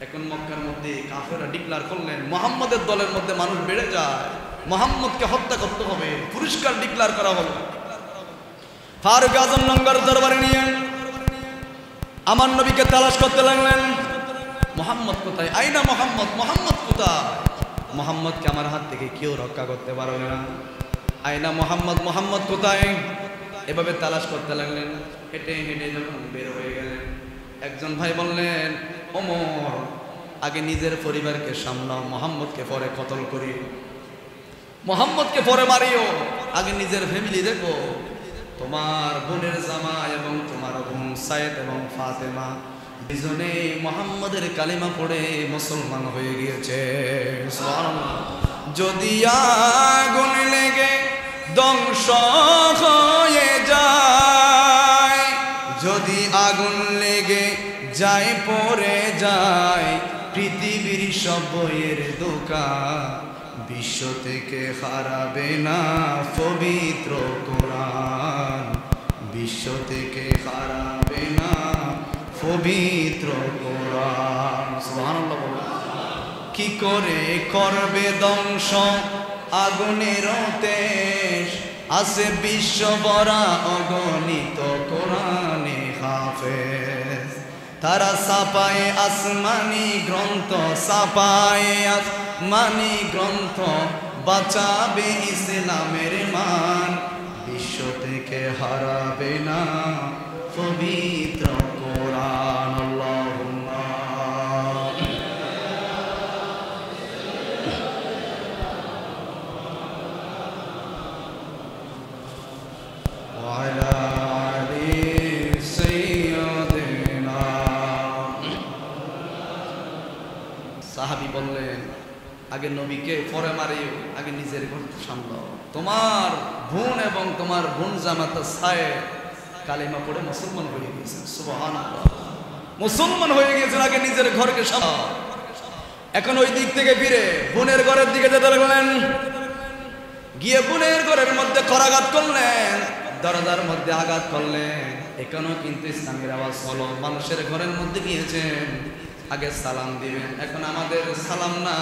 এখন মক্কার মধ্যে কাফেররা ডিক্লার করলেন মুহাম্মদের দলের মধ্যে মানুষ বেড়ে যায়, মুহাম্মদকে হত্যা করতে হবে, পুরস্কার ডিক্লার করা হলো। ফারুক আজম লঙ্গর দরবারে নিয়ে আমার নবীকে তালাশ করতে লাগলেন, মুহাম্মদ কোথায়? আইনা মুহাম্মদ, মুহাম্মদ কোথায়? মুহাম্মদকে আমার হাত থেকে কেউ রক্ষা করতে পারবে না। আইনা মুহাম্মদ, মুহাম্মদ কোথায়? এভাবে তালাশ করতে লাগলেন। হেঁটে হেঁটে যখন বের হয়ে গেলেন, একজন ভাই বললেন ওমর আগে নিজের পরিবারকে সামলাও, মুহাম্মদকে পরে কতল করি, মুহাম্মদকে পরে মারিও, আগে নিজের ফ্যামিলি দেখো। তোমার বোনের জামাই এবং তোমার বোন সাইদ এবং ফাতেমা দুজনে মুহাম্মদের কালিমা পড়ে মুসলমান হয়ে গিয়েছে। সুবহানাল্লাহ। যদি আগুন লেগে ধ্বংস হয়ে যায়, যদি আগুন লেগে যায় পড়ে যায় পৃথিবীর সব বইয়ের দোকান, বিশ্ব থেকে হারাবে না পবিত্র কোরআন, বিশ্ব থেকে হারাবে না পবিত্র কোরআন। সুবহানাল্লাহ। কি করে করবে ধ্বংস আগুনের তেজ, আছে বিশ্ব ভরা অগণিত কোরআনে হাফেজ। তারা ছাপায় আসমানি গ্রন্থ, ছাপায় আসমানি গ্রন্থ, বাঁচাবে ইসলামের মান, বিশ্ব থেকে হারাবে না পবিত্র কোরআন। আল্লাহুম্মা ওয়া আলা আলি সাইয়্যিদিনা। সাহাবী বললেন আগে নবীকে পরে মারিও, আগে নিজের ঘর সামলাও। তোমার বোন এবং তোমার বোন জামাতা সায়েদ কালিমা পড়ে মুসলমান হয়ে গিয়েছেন। সুবহানাল্লাহ। মুসলমান হয়ে গিয়েছেন, আগে নিজের ঘরকে সামলাও। এখন ওই দিক থেকে ফিরে বোনের ঘরের দিকে যেতে লাগলেন, গিয়ে বোনের ঘরের মধ্যে করাঘাত করলেন, দরজার মধ্যে আঘাত করলেন। এখানেও কিন্তু ইসলামের আওয়াজ হলো। মানুষের ঘরের মধ্যে গিয়েছেন, আগে সালাম দিবেন, এখন আমাদের সালাম না,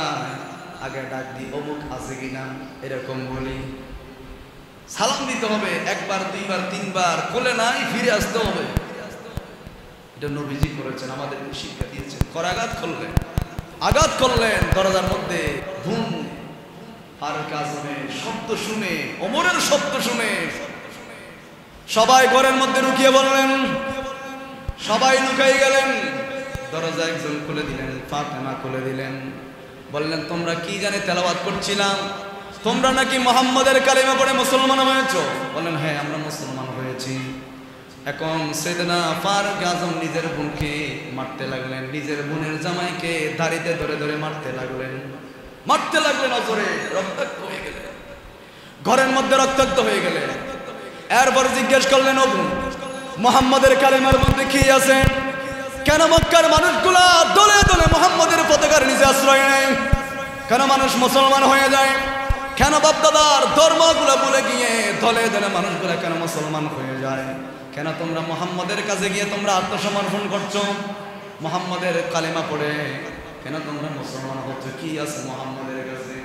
আগে ডাক দি অমুক আছে কিনা এরকম বলি। সালাম দিতে হবে একবার, দুইবার, তিনবার, কোলে নাই ফিরে আসতে হবে। এটা নবীজি করেছেন, আমাদেরকে শিক্ষা দিয়েছেন। করাঘাত করলেন, আঘাত করলেন দরজার মধ্যে। ঘুম ফারুক আজমের শব্দ শুনে, ওমরের শব্দ শুনে সবাই ঘরের মধ্যে লুকিয়ে বললেন, সবাই লুকাই গেলেন। দরজা একজন খুলে দিলেন, ফাতেমা খুলে দিলেন। বললেন তোমরা কি জানে তেলাওয়াত করছিলাম, তোমরা নাকি মুহাম্মদের কালিমা পড়ে মুসলমান হয়েছো? বললেন হ্যাঁ আমরা মুসলমান হয়েছি। এখন সাইয়েদনা ফারুক আজম নিজের বোনকে মারতে লাগলেন, নিজের বোনের জামাইকে দাড়িতে ধরে ধরে মারতে লাগলেন, মারতে লাগলেন অজরে, রক্তাক্ত হয়ে গেলেন, ঘরের মধ্যে রক্তাক্ত হয়ে গেলেন। এরপর জিজ্ঞেস করলেন ও বোন, মুহাম্মদের কালিমার মধ্যে কি আছে? কেন মক্কার মানুষগুলা দলে দলে মুহাম্মদের পতাকার নিচে আশ্রয় নেয়? কেন মানুষ মুসলমান হয়ে যায়? কেন বাপদাদার ধর্মগুলো ভুলে গিয়ে দলে দলে মানুষগুলা কেন মুসলমান হয়ে যায়? কেন তোমরা মুহাম্মদের কাছে গিয়ে তোমরা আত্মসমর্পণ করছো? মুহাম্মদের কালিমা পড়ে কেন তোমরা মুসলমান হচ্ছ? কি আছে মুহাম্মদের কাছে?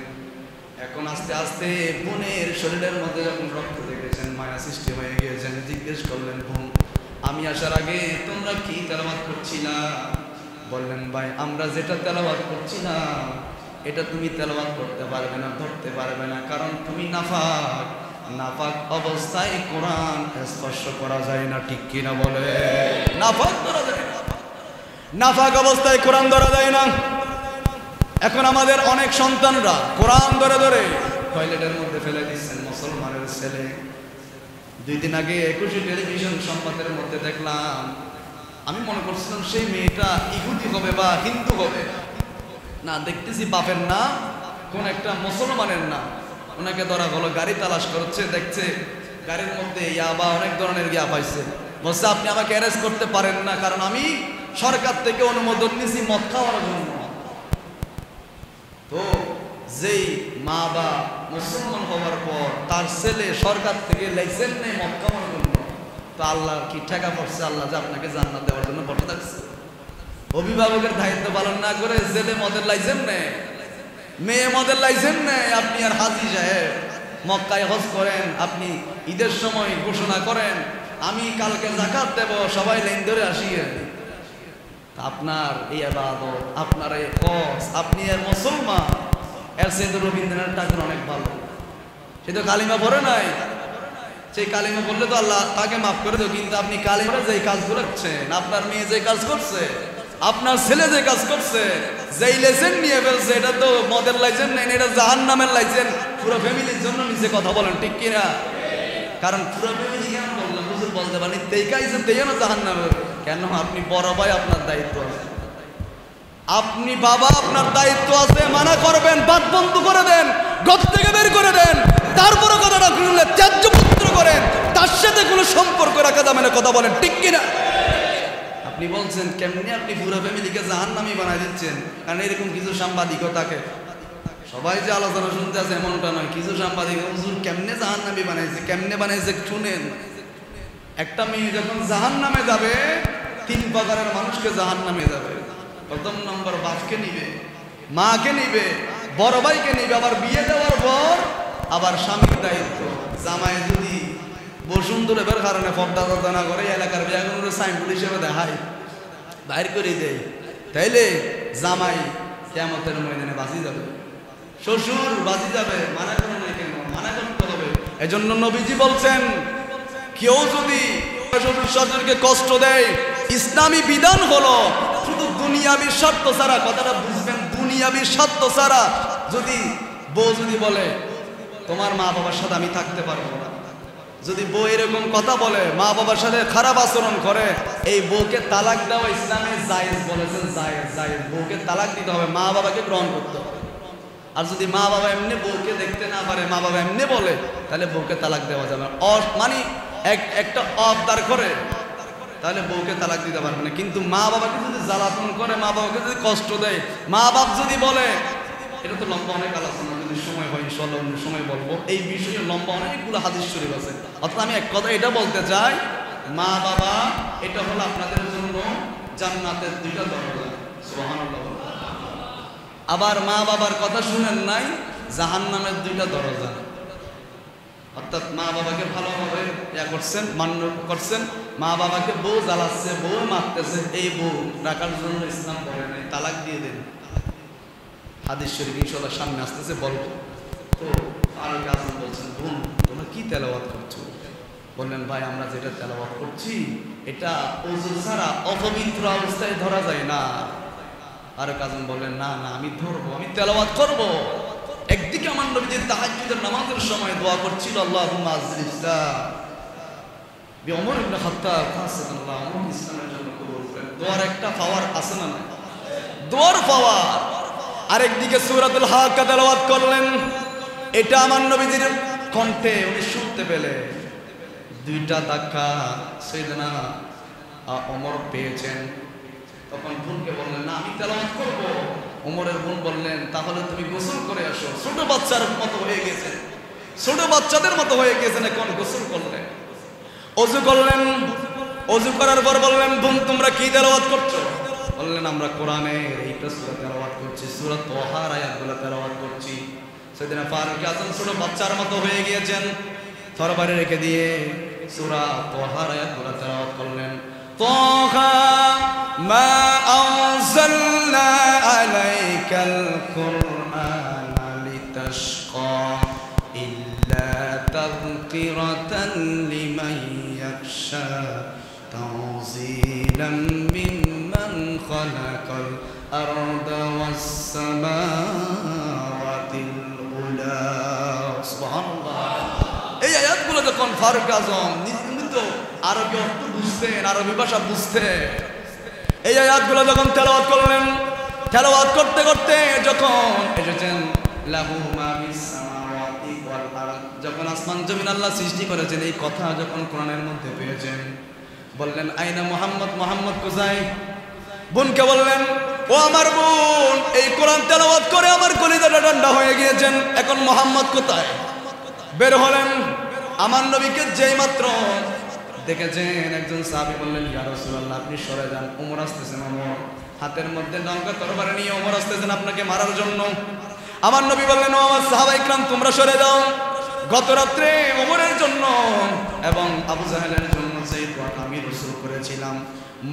এখন আস্তে আস্তে বোনের শরীরের মধ্যে যখন রক্ত দেখেছেন, মায়া সৃষ্টি হয়ে গিয়েছেন, জিজ্ঞেস করলেন বোন আমি আসার আগে তোমরা কি তেলাওয়াত করছিলা? বললেন ভাই আমরা যেটা তেলাওয়াত করছিলাম এটা তুমি তেলাওয়াত করতে পারবে না, ধরতে পারবে না, কারণ তুমি নাফাক। নাফাক অবস্থায় কোরআন স্পর্শ করা যায় না, ঠিক কিনা বলে? নাফাক ধরা যায় না, নাফাক অবস্থায় কোরআন ধরা যায় না। এখন আমাদের অনেক সন্তানরা কোরআন ধরে ধরে টয়লেটের মধ্যে ফেলে দিচ্ছেন। মুসলমানের ছেলে 2 দিন আগে 21 টেলিভিশন সংবাদের মধ্যে দেখলাম, আমি মনে করছিলাম সেই মেয়েটা ইহুদি হবে বা হিন্দু হবে, না দেখতেছি বাপের না কোন একটা মুসলমানের না। ওনাকে ধরা হলো, গাড়ি তালাশ করছে, দেখছে গাড়ির মধ্যে ইয়াবা অনেক ধরনের ইয়া পাইছে। বলছে আপনি আমাকে অ্যারেস্ট করতে পারেন না, কারণ আমি সরকার থেকে অনুমোদন নিয়েছি মদ খাওয়ার জন্য। তো যেই মা বা মুসলমান হওয়ার পর তার ছেলে সরকার থেকে লাইসেন্স নেই মদ খাওয়ার জন্য, তো আল্লাহর কি ঠেকা পড়ছে? আল্লাহ যে আপনাকে জান্নাত দেওয়ার জন্য বসে থাকছে। অভিভাবকের দায়িত্ব পালন না করে ছেলে মদের লাইসেন্স নেয়, মেয়ে মদের লাইসেন্স নেয়, আপনি আর হাজি সাহেব মক্কায় হজ করেন, আপনি ঈদের সময় ঘোষণা করেন আমি কালকে যাকাত দেব, সবাই লাইন ধরে আসিয়ে। আপনার এই ইবাদত, আপনার এই হজ, আপনি আর মুসলমান, এর চেয়ে রবীন্দ্রনাথ ঠাকুর অনেক ভালো। সে তো কালিমা পড়ে নাই, সেই কালিমা বললে তো আল্লাহ তাকে মাফ করে দেব, কিন্তু আপনি কালিমা যে কাজগুলো করছেন, আপনার মেয়ে যে কাজ করছে, আপনার ছেলে যে কাজ করছে, যেই লাইসেন্স নিয়ে ফেলছে, এটা তো মদের লাইসেন্স নেই, এটা জাহান্নামের লাইসেন্স। পুরো ফ্যামিলির জন্য নিজে কথা বলেন, ঠিক কিনা? কারণ পুরো ফ্যামিলি কেন বললেন? হুজুর বলতে পারেন তেই কাইছে তেই না জাহান্নামের। কেন? আপনি বড় ভাই, আপনার দায়িত্ব আছে, আপনি বাবা, আপনার দায়িত্ব আছে। মানা করবেন, বাদ বন্ধ করে দেন, ঘর থেকে বের করে দেন, তারপরে কথাটা শুনলে ত্যায্যপুত্র করেন, তার সাথে কোনো সম্পর্ক রাখা যাবে না, কথা বলেন, ঠিক কিনা? আপনি বলছেন কেমনি আপনি পুরো ফ্যামিলিকে জাহান্নামী বানাই দিচ্ছেন? কারণ এরকম কিছু সাংবাদিকও থাকে, সবাই যে আলোচনা শুনতে আছে এমনটা নয়, কিছু সাংবাদিক হুজুর কেমনে জাহান্নামী বানাইছে, কেমনে বানাইছে শুনেন। একটা মেয়ে যখন জাহান্নামে যাবে, 3 প্রকারের মানুষকে জাহান্নামে যাবে। প্রথম নম্বর বাপকে নিবে, মাকে নিবে, বড় ভাইকে নিবে, আবার বিয়ে দেওয়ার পর আবার স্বামীর দায়িত্ব। জামাই যদি বসুন্ধরের কারণে পর্দা না করে এলাকার বিয়াগুলোর সাইনবোর্ড হিসেবে দেখায়, বাইর করে দেয়, তাইলে জামাই কিয়ামতের ময়দানে বাঁচি যাবে, শ্বশুর বাঁচি যাবে। মানা করে না কেন? মানা করতে হবে। এজন্য নবীজি বলছেন কেউ যদি শ্বশুর শাশুড়িকে কষ্ট দেয়, ইসলামী বিধান হলো শুধু দুনিয়াবি স্বার্থ ছাড়া, কথাটা বুঝবেন, দুনিয়াবি স্বার্থ ছাড়া যদি বউ যদি বলে তোমার মা বাবার সাথে আমি থাকতে পারবো না, যদি বউ এরকম কথা বলে, মা বাবার সাথে খারাপ আচরণ করে, এই বউকে তালাক দেওয়া ইসলামে জায়েজ বলেছেন, জায়েজ জায়েজ। বউকে তালাক দিতে হবে, মা বাবাকে গ্রহণ করতে হবে। আর যদি মা বাবা এমনি বউকে দেখতে না পারে, মা বাবা এমনি বলে, তাহলে বউকে তালাক দেওয়া যাবে না। মানে একটা অবদার করে, তাহলে বউকে তালাক দিতে পারবে না। কিন্তু মা বাবাকে যদি জ্বালাতন করে, মা বাবাকে যদি কষ্ট দেয়, মা বাপ যদি বলে, এটা তো লম্বা অনেক আলোচনা, যদি সময় হয় ইনশাআল্লাহ অন্য সময় বলবো, এই বিষয়ে লম্বা অনেকগুলো হাদিস শরীফ আছে। অর্থাৎ আমি এক কথা এটা বলতে চাই, মা বাবা এটা হলো আপনাদের জন্য জান্নাতের 2টা দরজা। সুবহানাল্লাহ। আবার মা বাবার কথা শুনেন নাই, জাহান্নামের 2টা দরজা। অর্থাৎ মা বাবাকে ভালোভাবে করছেন, মান্য করছেন, মা বাবাকে বউ জ্বালাচ্ছে, বউ মারতেছে, এই বউ রাখার জন্য ইসলাম বলে নাই, তালাক দিয়ে দেন। হাদিস শরীফ ইনশাআল্লাহ সামনে আসতেছে বলবো। তো ফারুক আজম বলছেন, বোন তোমরা কি তেলাওয়াত করছো? বললেন ভাই আমরা যেটা তেলাওয়াত করছি এটা ওযু ছাড়া অপবিত্র অবস্থায় ধরা যায় না। ফারুক আজম বললেন না না আমি ধরবো, আমি তেলাওয়াত করব। একদিকে আমার নবী যে তাহাজ্জুদের নামাজের সময় দোয়া করছিল, আল্লাহুম্মা আযরিফতা বিউমর ইবনে খাত্তাব খাসাল্লাহ ইসলামের জন্য কবুল করেন। দোয়ার একটা পাওয়ার আছে না? দোয়ার পাওয়ার। আরেকদিকে সূরাতুল হাক্কা তেলাওয়াত করলেন, এটা আমার নবীজির কণ্ঠে উনি শুনতে পেলে 2টা ধাক্কা সাইয়েদনা ওমর পেয়েছেন। তখন বোনকে বললেন না আমি তেলাওয়াত করব। ওমরের বোন বললেন তাহলে তুমি গোসল করে আসো। ছোট বাচ্চার মতো হয়ে গেছে, ছোট বাচ্চাদের মতো হয়ে গেছেন, এখন গোসল করলেন, ওযু করলেন। ওযু করার পর বললেন বোন তোমরা কি তেলাওয়াত করছো? বললেন আমরা কোরআনের এইটা সূরা তেলাওয়াত করছি, সূরা তাহার আয়াতগুলো তেলাওয়াত করছি। সেদিন ফারুক আজম ছোট বাচ্চার মতো হয়ে গিয়েছেন, তরবারি রেখে দিয়ে সূরা তাহার আয়াতগুলো তেলাওয়াত করলেন। তাহা মা আনজালনা আলাইকাল কুরআনা লিতাশকা ইল্লা তাযকিরাতান লিমান ইয়াখশা তানজিলাম মিম্মান খালাকাল الأرض والسماوات العلى سبحان الله এই আয়াতগুলো যখন ফারুক আজম নিয়মিত আরবি অর্থ বুঝতেন, আরবি ভাষা বুঝতেন, এই আয়াতগুলো যখন তেলাওয়াত করলেন, তেলাওয়াত করতে করতে যখন এসেছেন লাহু মা ফিস সামাওয়াতি ওয়াল আরদ, যখন আসমান জমিন আল্লাহ সৃষ্টি করেছেন, এই কথা যখন কোরআনের মধ্যে পেয়েছেন, বললেন আইনা মুহাম্মদ, মুহাম্মদ কোথায়? বোনকে বললেন ও আমার বোন, এই কোরআন তেলাওয়াত করে আমার কলিজাটা ঠান্ডা হয়ে গিয়েছেন, এখন মুহাম্মদ কোথায়? বের হলেন, আমার নবীকে যেই মাত্র দেখেছেন একজন সাহাবী বললেন ইয়া রাসূলুল্লাহ আপনি সরে যান, ওমর আসতেছেন। ওমর হাতের মধ্যে নৌকা তরবারি নিয়ে ওমর আসতেছেন আপনাকে মারার জন্য। আমার নবী বললেন ও আমার সাহাবা ইকরাম তোমরা সরে যাও, গত রাত্রে ওমরের জন্য এবং আবু জাহেলের জন্য সেই দোয়াটা আমি রাসূল করেছিলাম,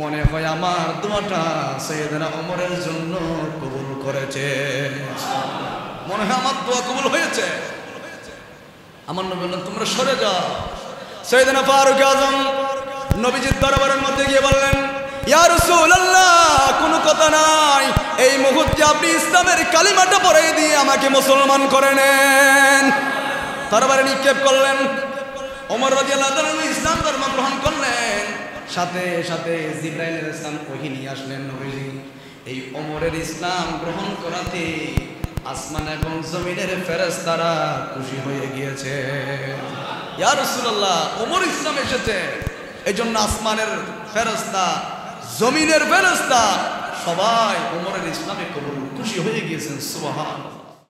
মনে হয় আমার দোয়াটা সাইয়েদনা ওমরের জন্য কবুল করেছে, মনে হয় আমার দোয়া কবুল হয়েছে। আমার নবী বললেন তোমরা সরে যাও। সাইয়েদনা ফারুক আজম নবীজির দরবারের মধ্যে গিয়ে বললেন ইয়া রাসূলুল্লাহ কোনো কথা নাই, এই মুহূর্তে আপনি ইসলামের কালিমাটা পড়ে দিয়ে আমাকে মুসলমান করে নেন। দরবারে নিক্ষেপ করলেন, ওমর রাদিয়াল্লাহু তাআলা ইসলাম ধর্ম গ্রহণ করলেন, সাথে সাথে জিবরাইল আলাইহিস সালাম ওহী নিয়ে আসলেন নবীজি। এই ওমরের ইসলাম গ্রহণ করাতে আসমান এবং জমিনের ফেরেশতারা খুশি হয়ে গিয়েছে। ইয়া রাসূলুল্লাহ ওমর ইসলাম এসেছে, এইজন্য আসমানের ফেরেশতা জমিনের ফেরেশতা সবাই ওমরের ইসলামে কবুল খুশি হয়ে গিয়েছেন। সুবহানাল্লাহ।